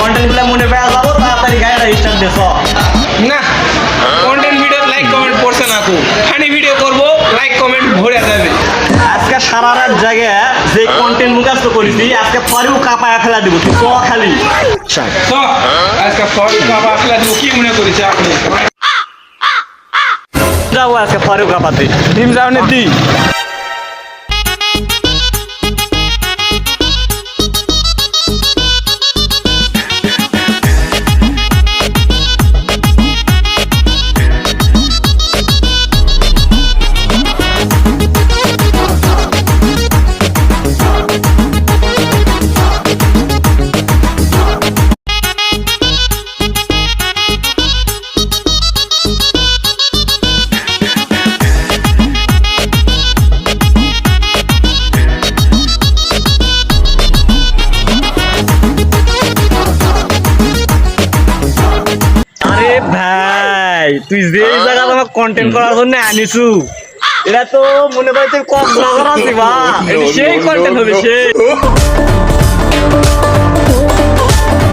content গুলো মনে পেয়ে যাবো তাড়াতাড়ি গাড়িটা স্টার্ট দেছ না কন্টেন্ট ভিডিও লাইক কমেন্ট পড়ছে না কো ফানি ভিডিও করব লাইক কমেন্ট ভরে যাবে আজকে সারা রাত জায়গা যে কন্টেন্ট মুখস্থ করেছি আজকে পরেও কাপায় ফেলা দিব তুই চ খালি তো আজকে ফরি বাবা আসলে তুমি কি মনে করেছে আপনি যাবো আজকে পরেও কাপাতে টিম যাওনে দি আরে ভাই তুই যে জায়গা তোমার কন্টেন্ট করার জন্য আনিছু এটা তো মনে হয় তুই কম ব্লগার আছিস বা সেই কন্টেন্ট হবে সেই